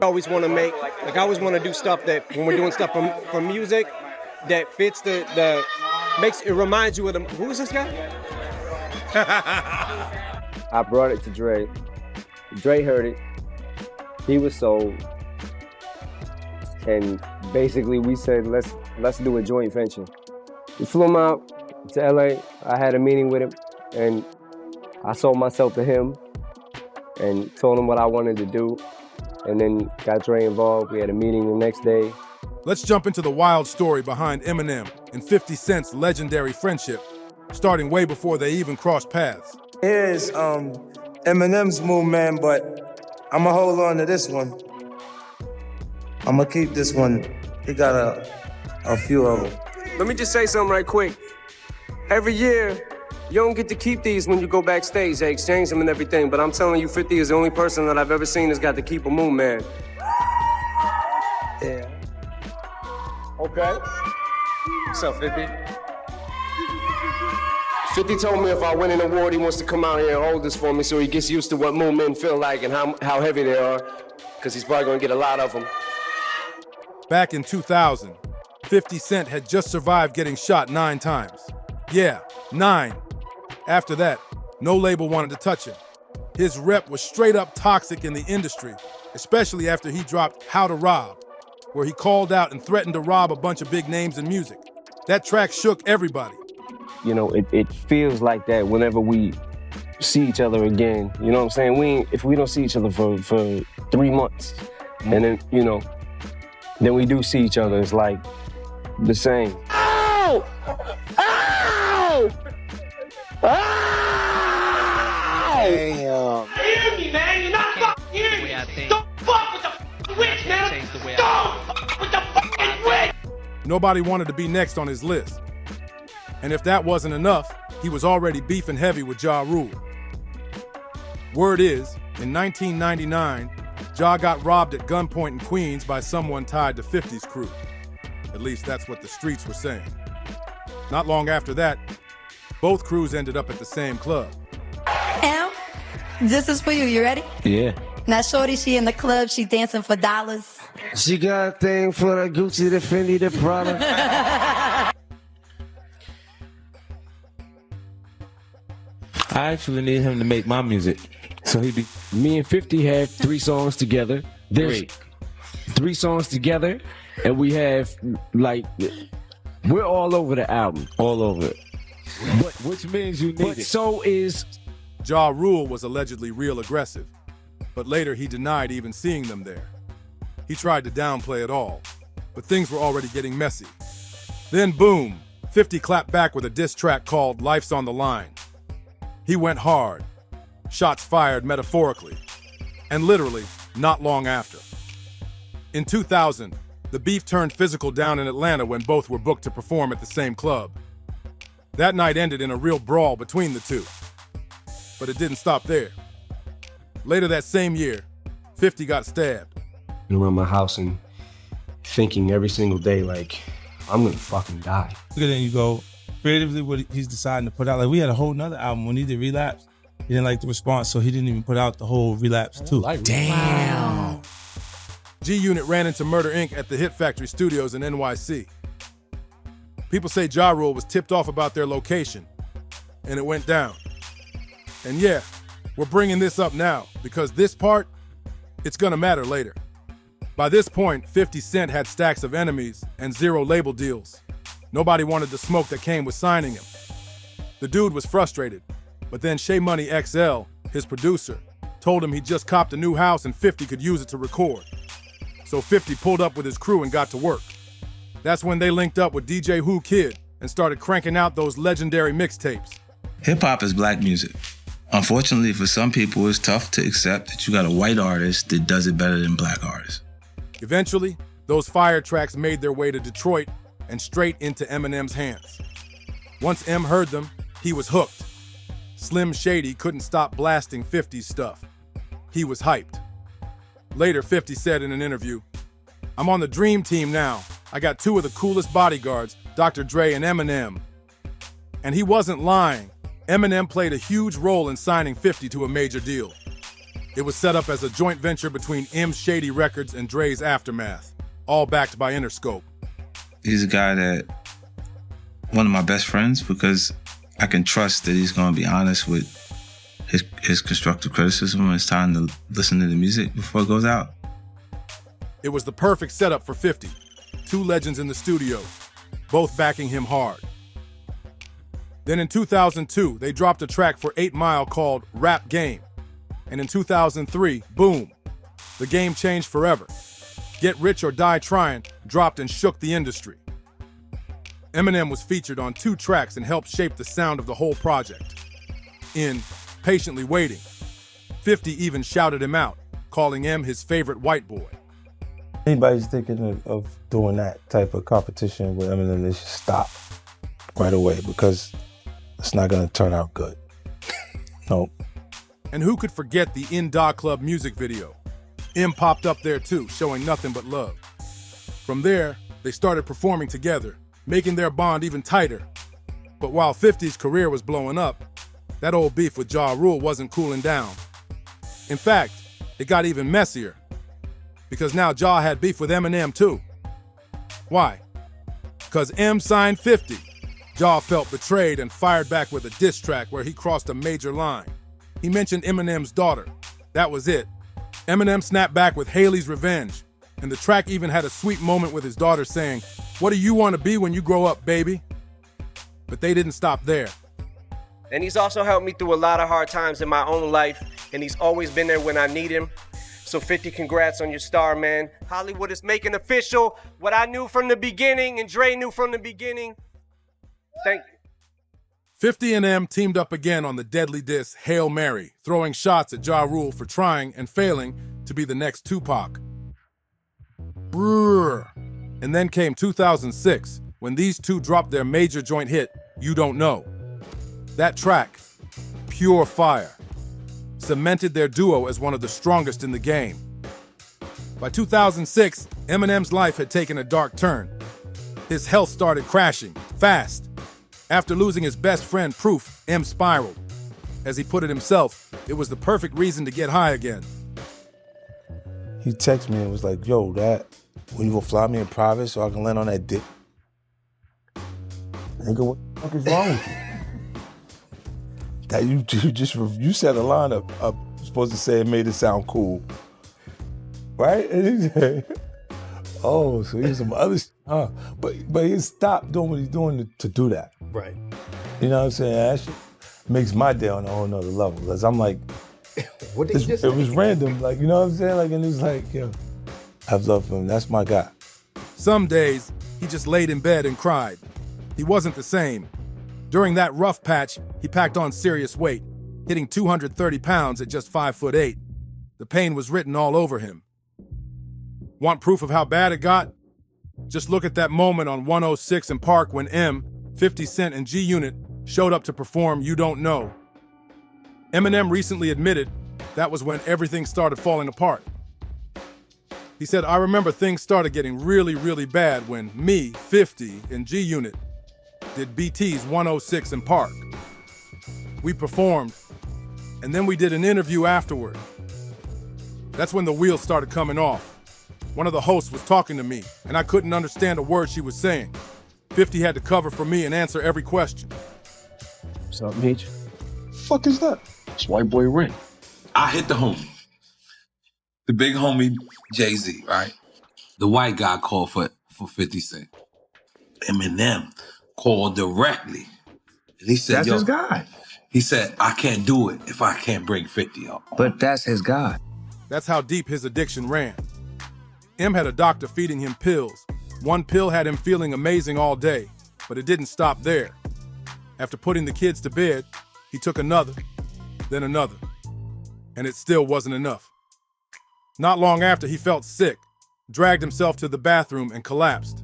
I always want to make, like, I always want to do stuff that when we're doing stuff for music that fits the makes it reminds you of the, who is this guy? I brought it to Dre. Dre heard it. He was sold. And basically we said, let's do a joint venture. We flew him out to LA. I had a meeting with him and I sold myself to him and told him what I wanted to do. And then got Dre involved. We had a meeting the next day. Let's jump into the wild story behind Eminem and 50 Cent's legendary friendship, starting way before they even crossed paths. Here's Eminem's move, man, but I'ma hold on to this one. I'ma keep this one. He got a few of them. Let me just say something right quick. Every year, you don't get to keep these when you go backstage. They exchange them and everything, but I'm telling you, 50 is the only person that I've ever seen that's got to keep a Moon Man. Yeah. Okay. What's up, 50? 50 told me if I win an award, he wants to come out here and hold this for me so he gets used to what Moon Men feel like and how heavy they are, because he's probably going to get a lot of them. Back in 2000, 50 Cent had just survived getting shot 9 times. Yeah, 9. After that, no label wanted to touch him. His rep was straight up toxic in the industry, especially after he dropped How to Rob, where he called out and threatened to rob a bunch of big names in music. That track shook everybody. You know, it feels like that whenever we see each other again. You know what I'm saying? If we don't see each other for 3 months, and then, you know, then we do see each other, it's like the same. Ow! Ow! Ow! Damn. Hear me, man. You're not fucking hearing me. Don't fuck with the fucking witch, man. Don't fuck with the fucking witch. Nobody wanted to be next on his list. And if that wasn't enough, he was already beefing heavy with Ja Rule. Word is, in 1999, Ja got robbed at gunpoint in Queens by someone tied to 50's crew. At least that's what the streets were saying. Not long after that, both crews ended up at the same club. Em, this is for you. You ready? Yeah. Now, shorty, she in the club. She dancing for dollars. She got a thing for the Gucci, the Fendi, the Prada. I actually need him to make my music. So me and 50 have 3 songs together. There's 3 songs together, and we have, like, we're all over the album. All over it. Which means you need it. So is... Ja Rule was allegedly real aggressive, but later he denied even seeing them there. He tried to downplay it all, but things were already getting messy. Then boom, 50 clapped back with a diss track called Life's on the Line. He went hard, shots fired metaphorically, and literally not long after. In 2000, the beef turned physical down in Atlanta when both were booked to perform at the same club. That night ended in a real brawl between the two. But it didn't stop there. Later that same year, 50 got stabbed. Around my house and thinking every single day, like, I'm gonna fucking die. Look at then you go, creatively what he's deciding to put out. Like, we had a whole nother album when he did Relapse. He didn't like the response, so he didn't even put out the whole Relapse too. Damn. G-Unit ran into Murder Inc. at the Hit Factory Studios in NYC. People say Ja Rule was tipped off about their location, and it went down. And yeah, we're bringing this up now because this part, it's gonna matter later. By this point, 50 Cent had stacks of enemies and 0 label deals. Nobody wanted the smoke that came with signing him. The dude was frustrated, but then Shea Money XL, his producer, told him he just copped a new house and 50 could use it to record. So 50 pulled up with his crew and got to work. That's when they linked up with DJ Who Kid and started cranking out those legendary mixtapes. Hip-hop is black music. Unfortunately, for some people, it's tough to accept that you got a white artist that does it better than black artists. Eventually, those fire tracks made their way to Detroit and straight into Eminem's hands. Once M heard them, he was hooked. Slim Shady couldn't stop blasting 50's stuff. He was hyped. Later, 50 said in an interview, "I'm on the dream team now. I got 2 of the coolest bodyguards, Dr. Dre and Eminem." And he wasn't lying. Eminem played a huge role in signing 50 to a major deal. It was set up as a joint venture between M's Shady Records and Dre's Aftermath, all backed by Interscope. He's a guy that, one of my best friends, because I can trust that he's going to be honest with his constructive criticism when it's time to listen to the music before it goes out. It was the perfect setup for 50. Two legends in the studio, both backing him hard. Then in 2002, they dropped a track for 8 Mile called Rap Game. And in 2003, boom, the game changed forever. Get Rich or Die Trying dropped and shook the industry. Eminem was featured on 2 tracks and helped shape the sound of the whole project. In Patiently Waiting, 50 even shouted him out, calling M his favorite white boy. Anybody's thinking of doing that type of competition with Eminem, they should stop right away because it's not going to turn out good. No. And who could forget the In Da Club music video? M popped up there too, showing nothing but love. From there, they started performing together, making their bond even tighter. But while 50's career was blowing up, that old beef with Ja Rule wasn't cooling down. In fact, it got even messier, because now Ja had beef with Eminem too. Why? Because M signed 50. Ja felt betrayed and fired back with a diss track where he crossed a major line. He mentioned Eminem's daughter. That was it. Eminem snapped back with Haley's Revenge, and the track even had a sweet moment with his daughter saying, "What do you want to be when you grow up, baby?" But they didn't stop there. And he's also helped me through a lot of hard times in my own life, and he's always been there when I need him. So 50, congrats on your star, man. Hollywood is making official what I knew from the beginning and Dre knew from the beginning. Thank you. 50 and M teamed up again on the deadly diss Hail Mary, throwing shots at Ja Rule for trying and failing to be the next Tupac. Brrr. And then came 2006, when these two dropped their major joint hit, You Don't Know. That track, pure fire, cemented their duo as one of the strongest in the game. By 2006, Eminem's life had taken a dark turn. His health started crashing, fast. After losing his best friend, Proof, M spiraled. As he put it himself, it was the perfect reason to get high again. He texted me and was like, "Yo, that, when you gonna fly me in private so I can land on that dick?" Nigga, what the fuck is wrong with you? That you said a line up supposed to say it made it sound cool. Right? And he said, oh, so here's some other stuff. But he stopped doing what he's doing to do that. Right. You know what I'm saying? That shit makes my day on a whole nother level. Because I'm like, What did he just say? It was random. Like, you know what I'm saying? Like, and it's like, yo, I have love for him. That's my guy. Some days, he just laid in bed and cried. He wasn't the same. During that rough patch, he packed on serious weight, hitting 230 pounds at just 5'8". The pain was written all over him. Want proof of how bad it got? Just look at that moment on 106 in Park when M, 50 Cent, and G-Unit showed up to perform You Don't Know. Eminem recently admitted that was when everything started falling apart. He said, I remember things started getting really, really bad when me, 50, and G-Unit did BT's 106 in Park. We performed, and then we did an interview afterward. That's when the wheels started coming off. One of the hosts was talking to me, and I couldn't understand a word she was saying. 50 had to cover for me and answer every question. What's up, Meech? Fuck is that? It's white boy Ring. I hit the homie. The big homie, Jay-Z, right? The white guy called for 50 Cent. Eminem called directly. And he said, That's his guy. He said, I can't do it if I can't bring 50 up. But that's his guy. That's how deep his addiction ran. M had a doctor feeding him pills. One pill had him feeling amazing all day, but it didn't stop there. After putting the kids to bed, he took another, then another, and it still wasn't enough. Not long after, he felt sick, dragged himself to the bathroom, and collapsed.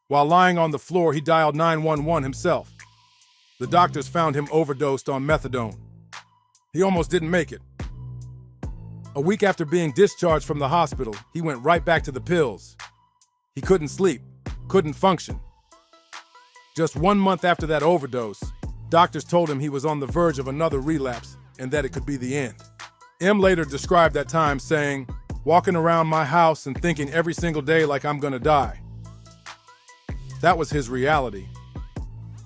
While lying on the floor, he dialed 911 himself. The doctors found him overdosed on methadone. He almost didn't make it. A week after being discharged from the hospital, he went right back to the pills. He couldn't sleep, couldn't function. Just 1 month after that overdose, doctors told him he was on the verge of another relapse and that it could be the end. M later described that time saying, walking around my house and thinking every single day like I'm gonna die. That was his reality.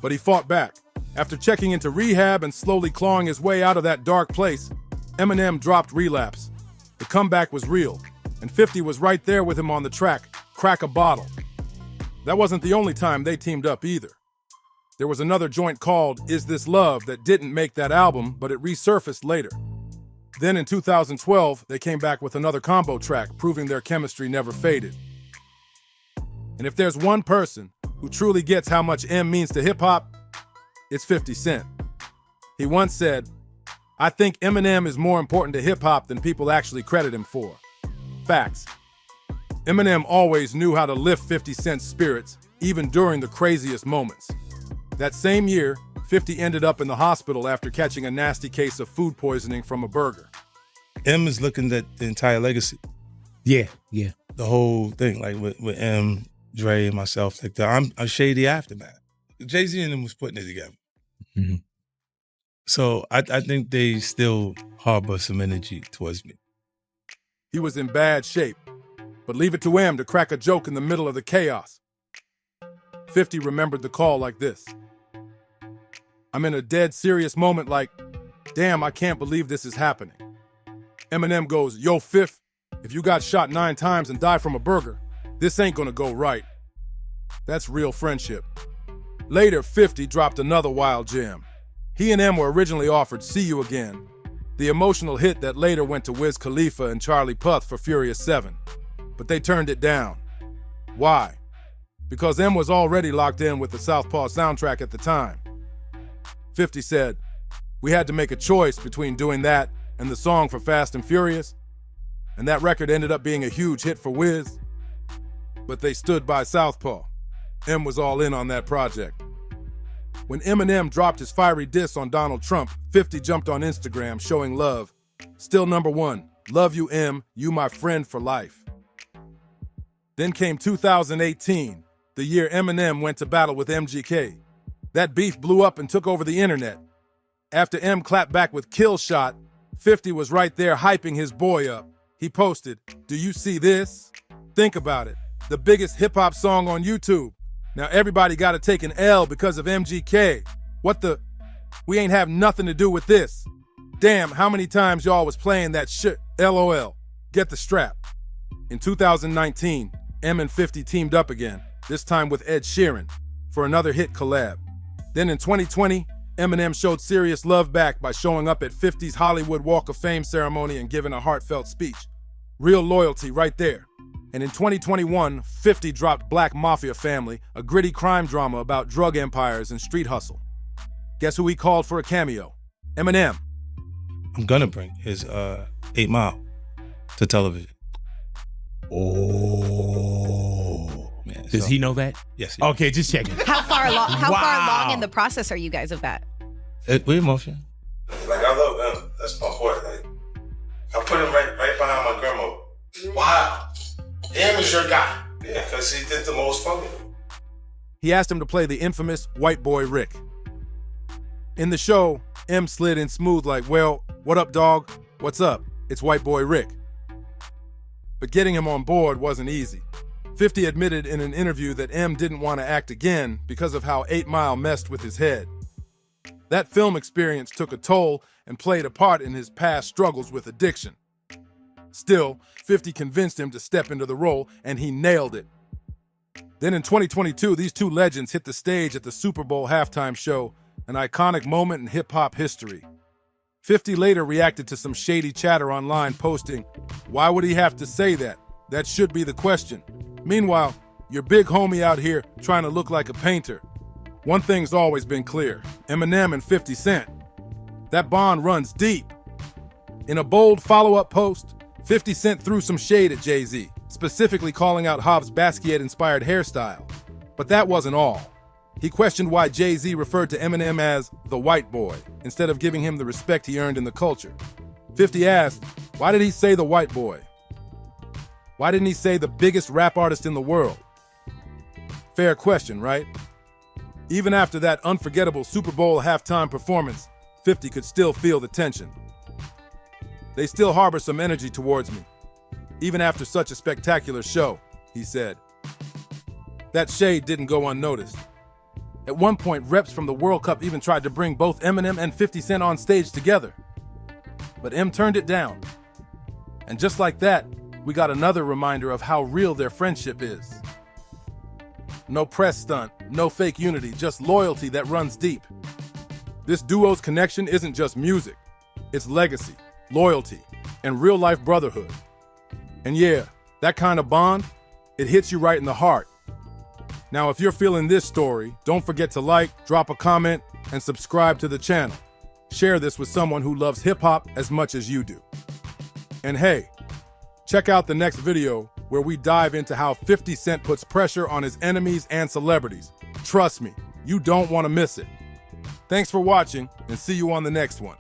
But he fought back. After checking into rehab and slowly clawing his way out of that dark place, Eminem dropped Relapse. The comeback was real, and 50 was right there with him on the track, Crack a Bottle. That wasn't the only time they teamed up either. There was another joint called Is This Love that didn't make that album, but it resurfaced later. Then in 2012, they came back with another combo track, proving their chemistry never faded. And if there's one person who truly gets how much M means to hip-hop, it's 50 Cent. He once said, I think Eminem is more important to hip-hop than people actually credit him for. Facts. Eminem always knew how to lift 50 Cent's spirits, even during the craziest moments. That same year, 50 ended up in the hospital after catching a nasty case of food poisoning from a burger. M is looking at the entire legacy. Yeah. The whole thing, like with M, Dre, and myself, like I'm a shady aftermath. Jay-Z and them was putting it together. Mm-hmm. So I think they still harbor some energy towards me. He was in bad shape, but leave it to M to crack a joke in the middle of the chaos. 50 remembered the call like this. I'm in a dead serious moment like, damn, I can't believe this is happening. Eminem goes, yo, Fifth, if you got shot 9 times and die from a burger, this ain't gonna go right. That's real friendship. Later, 50 dropped another wild gem. He and M were originally offered See You Again, the emotional hit that later went to Wiz Khalifa and Charlie Puth for Furious 7. But they turned it down. Why? Because M was already locked in with the Southpaw soundtrack at the time. 50 said, we had to make a choice between doing that and the song for Fast and Furious, and that record ended up being a huge hit for Wiz. But they stood by Southpaw. M was all in on that project. When Eminem dropped his fiery diss on Donald Trump, 50 jumped on Instagram showing love. Still #1, love you M, you my friend for life. Then came 2018, the year Eminem went to battle with MGK. That beef blew up and took over the internet. After M clapped back with Kill Shot, 50 was right there hyping his boy up. He posted, do you see this? Think about it, the biggest hip-hop song on YouTube. Now everybody gotta take an L because of MGK. What the? We ain't have nothing to do with this. Damn, how many times y'all was playing that shit? LOL. Get the strap. In 2019, M and 50 teamed up again, this time with Ed Sheeran, for another hit collab. Then in 2020, Eminem showed serious love back by showing up at 50's Hollywood Walk of Fame ceremony and giving a heartfelt speech. Real loyalty right there. And in 2021, 50 dropped Black Mafia Family, a gritty crime drama about drug empires and street hustle. Guess who he called for a cameo? Eminem. I'm gonna bring his 8 Mile to television. Oh. Man, Does he know that? Yes. Okay, just checking. How far along in the process are you guys of that? We emotion. Like I love him. That's my boy. Like I put him right behind my grandma. Wow. M is your guy. Yeah, because he did the most for me. He asked him to play the infamous White Boy Rick. In the show, M slid in smooth like, well, what up, dog? What's up? It's White Boy Rick. But getting him on board wasn't easy. 50 admitted in an interview that M didn't want to act again because of how 8 Mile messed with his head. That film experience took a toll and played a part in his past struggles with addiction. Still, 50 convinced him to step into the role, and he nailed it. Then in 2022, these two legends hit the stage at the Super Bowl halftime show, an iconic moment in hip-hop history. 50 later reacted to some shady chatter online, posting, why would he have to say that? That should be the question. Meanwhile, your big homie out here trying to look like a painter. One thing's always been clear, Eminem and 50 Cent. That bond runs deep. In a bold follow-up post, 50 Cent threw some shade at Jay-Z, specifically calling out Hobbs' Basquiat-inspired hairstyle. But that wasn't all. He questioned why Jay-Z referred to Eminem as the white boy, instead of giving him the respect he earned in the culture. 50 asked, why did he say the white boy? Why didn't he say the biggest rap artist in the world? Fair question, right? Even after that unforgettable Super Bowl halftime performance, 50 could still feel the tension. They still harbor some energy towards me, even after such a spectacular show, he said. That shade didn't go unnoticed. At one point, reps from the World Cup even tried to bring both Eminem and 50 Cent on stage together. But M turned it down. And just like that, we got another reminder of how real their friendship is. No press stunt, no fake unity, just loyalty that runs deep. This duo's connection isn't just music. It's legacy, loyalty, and real-life brotherhood. And yeah, that kind of bond, it hits you right in the heart. Now, if you're feeling this story, don't forget to like, drop a comment, and subscribe to the channel. Share this with someone who loves hip-hop as much as you do. And hey, check out the next video where we dive into how 50 Cent puts pressure on his enemies and celebrities. Trust me, you don't want to miss it. Thanks for watching, and see you on the next one.